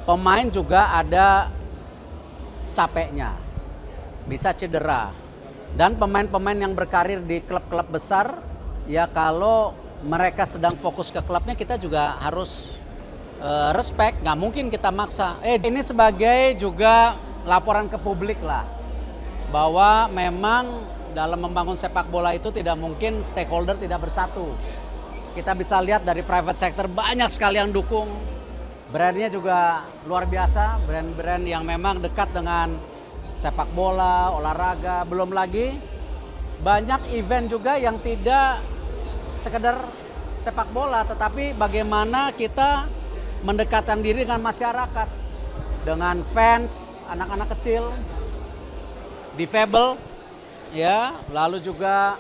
pemain juga ada capeknya, bisa cedera. Dan pemain-pemain yang berkarir di klub-klub besar, ya kalau mereka sedang fokus ke klubnya, kita juga harus respect, nggak mungkin kita maksa. Ini sebagai juga laporan ke publik lah, bahwa memang dalam membangun sepak bola itu tidak mungkin stakeholder tidak bersatu. Kita bisa lihat dari private sector banyak sekali yang dukung, brandnya juga luar biasa, brand-brand yang memang dekat dengan sepak bola, olahraga, belum lagi banyak event juga yang tidak sekedar sepak bola, tetapi bagaimana kita mendekatkan diri dengan masyarakat, dengan fans, anak-anak kecil, difabel, ya, lalu juga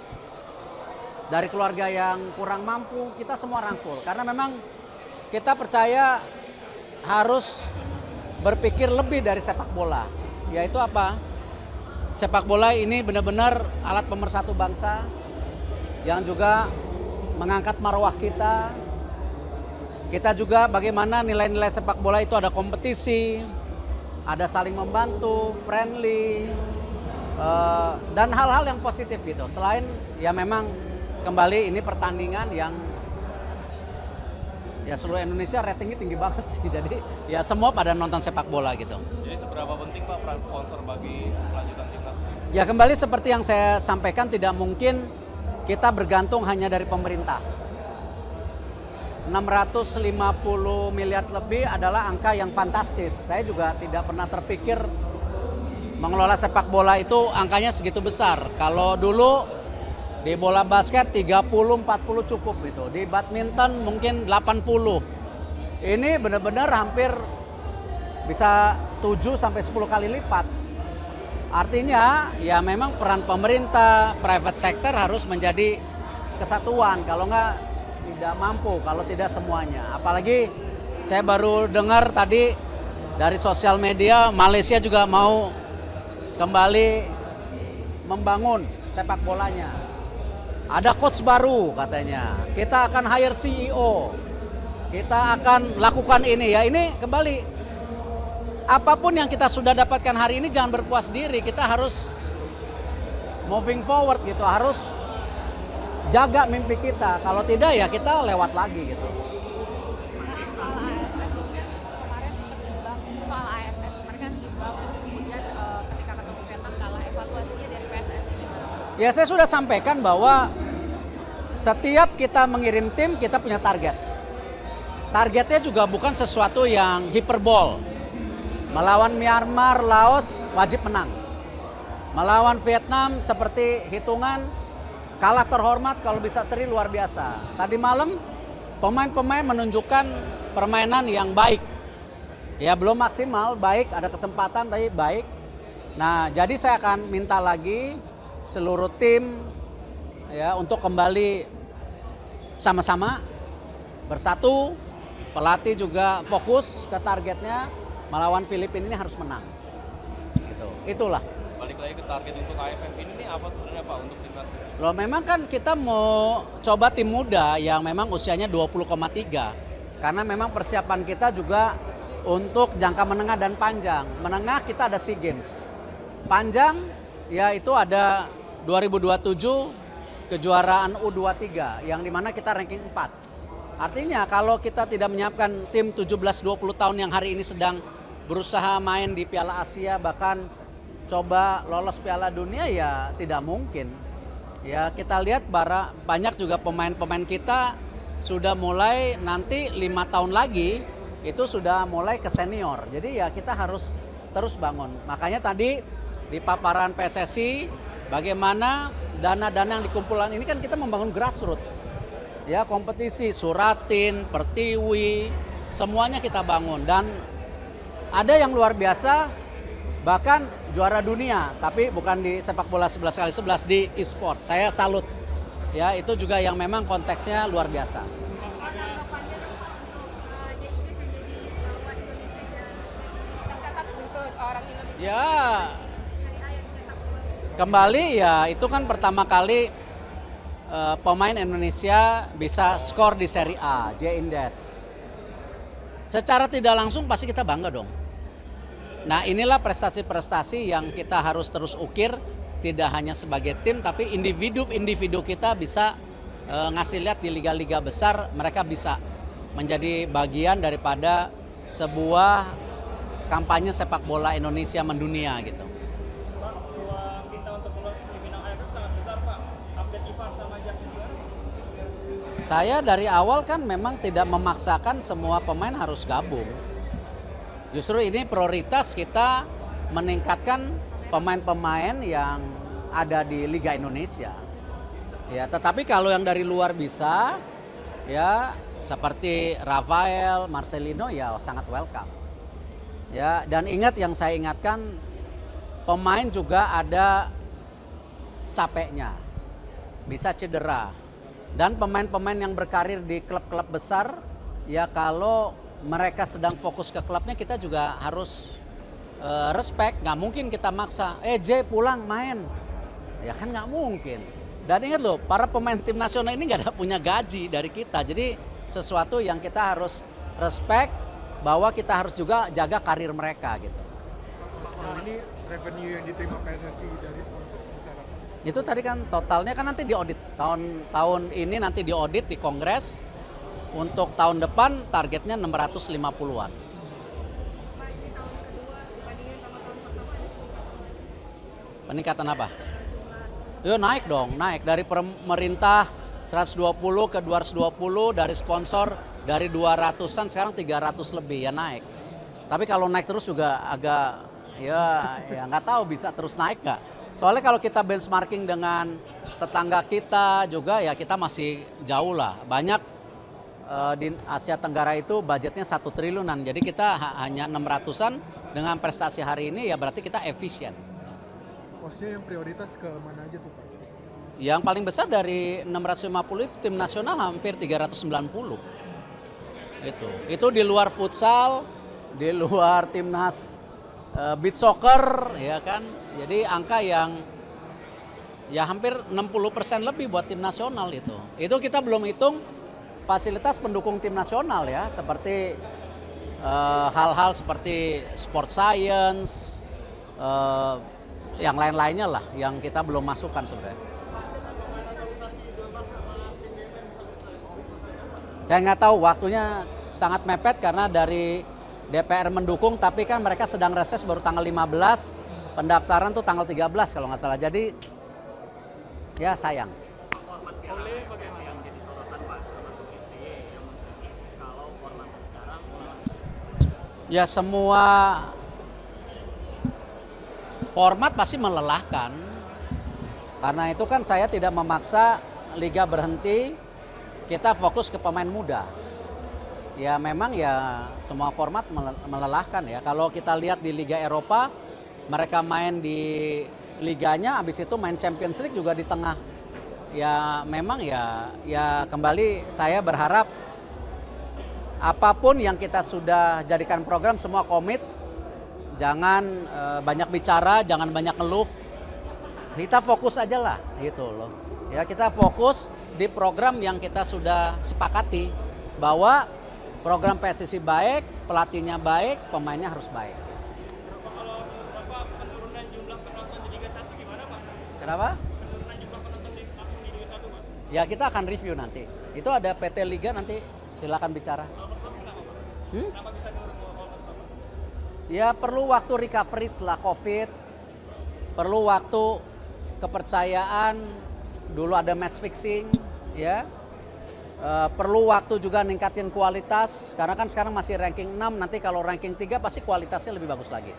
dari keluarga yang kurang mampu, kita semua rangkul. Karena memang kita percaya harus berpikir lebih dari sepak bola. Yaitu apa? Sepak bola ini benar-benar alat pemersatu bangsa yang juga mengangkat marwah kita. Kita juga bagaimana nilai-nilai sepak bola itu ada kompetisi, ada saling membantu, friendly, dan hal-hal yang positif gitu. Selain ya memang kembali ini pertandingan yang ya seluruh Indonesia ratingnya tinggi banget sih. Jadi ya semua pada nonton sepak bola gitu. Jadi seberapa penting Pak peran sponsor bagi kelanjutan timnas? Ya kembali seperti yang saya sampaikan, tidak mungkin kita bergantung hanya dari pemerintah. 650 miliar lebih adalah angka yang fantastis. Saya juga tidak pernah terpikir mengelola sepak bola itu angkanya segitu besar. Kalau dulu di bola basket 30-40 cukup gitu. Di badminton mungkin 80. Ini benar-benar hampir bisa 7-10 kali lipat. Artinya ya memang peran pemerintah, private sector harus menjadi kesatuan. Kalau nggak tidak mampu, kalau tidak semuanya. Apalagi saya baru dengar tadi dari sosial media, Malaysia juga mau kembali membangun sepak bolanya. Ada coach baru katanya. Kita akan hire CEO. Kita akan lakukan ini ya. Ini kembali apapun yang kita sudah dapatkan hari ini jangan berpuas diri. Kita harus moving forward gitu. Harus jaga mimpi kita. Kalau tidak ya kita lewat lagi gitu. Soal AFF kan kemarin sempat bimbang soal AFF. Kemarin kan bimbang terus kemudian ketika ketemu Vietnam kalah, evaluasinya dari PSSI gimana? Ya saya sudah sampaikan bahwa setiap kita mengirim tim kita punya target. Targetnya juga bukan sesuatu yang hiperbol. Melawan Myanmar, Laos wajib menang. Melawan Vietnam seperti hitungan kalah terhormat, kalau bisa seri luar biasa. Tadi malam pemain-pemain menunjukkan permainan yang baik. Ya belum maksimal, baik, ada kesempatan tapi baik. Nah, jadi saya akan minta lagi seluruh tim ya untuk kembali sama-sama bersatu. Pelatih juga fokus ke targetnya, melawan Filipina ini harus menang. Gitu. Itulah. Balik lagi ke target untuk AFF ini nih apa sebenarnya Pak untuk timnas? Loh memang kan kita mau coba tim muda yang memang usianya 20,3. Karena memang persiapan kita juga untuk jangka menengah dan panjang. Menengah kita ada SEA Games. Panjang ya itu ada 2027 kejuaraan U23 yang dimana kita ranking 4. Artinya kalau kita tidak menyiapkan tim 17-20 tahun yang hari ini sedang berusaha main di Piala Asia, bahkan coba lolos Piala Dunia ya tidak mungkin. Ya kita lihat banyak juga pemain-pemain kita sudah mulai nanti 5 tahun lagi itu sudah mulai ke senior. Jadi ya kita harus terus bangun. Makanya tadi di paparan PSSI bagaimana dana-dana yang dikumpulkan ini kan kita membangun grassroots. Ya kompetisi, Suratin, Pertiwi, semuanya kita bangun. Dan ada yang luar biasa, bahkan juara dunia, tapi bukan di sepak bola 11x11, di e-sport. Saya salut. Ya, itu juga yang memang konteksnya luar biasa. Tanggapannya untuk JIC jadi bahwa Indonesia jadi tercatat begitu orang Indonesia. Ya, Seri A yang cetak gol. kembali ya itu kan pertama kali pemain Indonesia bisa skor di Serie A, J Indes. Secara tidak langsung pasti kita bangga dong. Nah inilah prestasi-prestasi yang kita harus terus ukir, tidak hanya sebagai tim tapi individu kita bisa ngasih lihat di liga-liga besar mereka bisa menjadi bagian daripada sebuah kampanye sepak bola Indonesia mendunia gitu. Pak, peluang kita untuk lolos semifinal AFF sangat besar Pak. Update Ivar sama Justin gimana? Saya dari awal kan memang tidak memaksakan semua pemain harus gabung. Justru ini prioritas kita meningkatkan pemain-pemain yang ada di Liga Indonesia. Ya, tetapi kalau yang dari luar bisa, ya seperti Rafael, Marcelino ya sangat welcome. Ya, dan ingat yang saya ingatkan, pemain juga ada capeknya, bisa cedera. Dan pemain-pemain yang berkarir di klub-klub besar, ya kalau mereka sedang fokus ke klubnya kita juga harus respect. Nggak mungkin kita maksa, J pulang main. Ya kan nggak mungkin. Dan ingat loh, para pemain tim nasional ini nggak ada punya gaji dari kita. Jadi sesuatu yang kita harus respect, bahwa kita harus juga jaga karir mereka gitu. Pak, ini revenue yang diterima PSSI dari sponsor sebesar apa sih? Itu tadi kan totalnya kan nanti diaudit. Tahun ini nanti diaudit di Kongres. Untuk tahun depan targetnya 650-an. Pak, ini tahun kedua dibandingin sama tahun pertama ada peningkatan lagi. Peningkatan apa? Jumlah Yo naik dong, naik dari pemerintah 120 ke 220, dari sponsor dari 200-an sekarang 300 lebih ya naik. Tapi kalau naik terus juga agak ya nggak tahu bisa terus naik nggak. Soalnya kalau kita benchmarking dengan tetangga kita juga ya kita masih jauh lah. Banyak di Asia Tenggara itu budgetnya 1 triliunan. Jadi kita hanya 600-an dengan prestasi hari ini ya berarti kita efisien. Posnya yang prioritas ke mana aja tuh Pak? Yang paling besar dari 650 itu tim nasional hampir 390. Itu di luar futsal, di luar timnas beach soccer ya kan. Jadi angka yang ya hampir 60% lebih buat tim nasional itu. Itu kita belum hitung fasilitas pendukung tim nasional ya, seperti hal-hal seperti sport science, yang lain-lainnya lah yang kita belum masukkan sebenarnya. Saya nggak tahu, waktunya sangat mepet karena dari DPR mendukung, tapi kan mereka sedang reses baru tanggal 15, pendaftaran tuh tanggal 13 kalau nggak salah. Jadi ya sayang. Oleh bagaimana yang jadi sorotan Pak termasuk SBY yang kalau format sekarang Ya semua format pasti melelahkan. Karena itu kan saya tidak memaksa liga berhenti, kita fokus ke pemain muda. Ya memang ya semua format melelahkan ya. Kalau kita lihat di Liga Eropa, mereka main di liganya, habis itu main Champions League juga di tengah. Ya memang ya kembali saya berharap apapun yang kita sudah jadikan program semua komit. Jangan banyak bicara, jangan banyak ngeluh. Kita fokus aja lah gitu loh. Ya kita fokus di program yang kita sudah sepakati bahwa program PSSI baik, pelatihnya baik, pemainnya harus baik. kalau Bapak penurunan jumlah penonton di Liga 1 gimana Pak? Kenapa? Penurunan jumlah penonton langsung di Liga 1 Pak? Ya kita akan review nanti. Itu ada PT Liga nanti silakan bicara. Kenapa Pak? Kenapa bisa nurun Bapak? Ya perlu waktu recovery setelah COVID, perlu waktu kepercayaan, dulu ada match fixing, ya. Perlu waktu juga ningkatin kualitas, karena kan sekarang masih ranking 6, nanti kalau ranking 3 pasti kualitasnya lebih bagus lagi.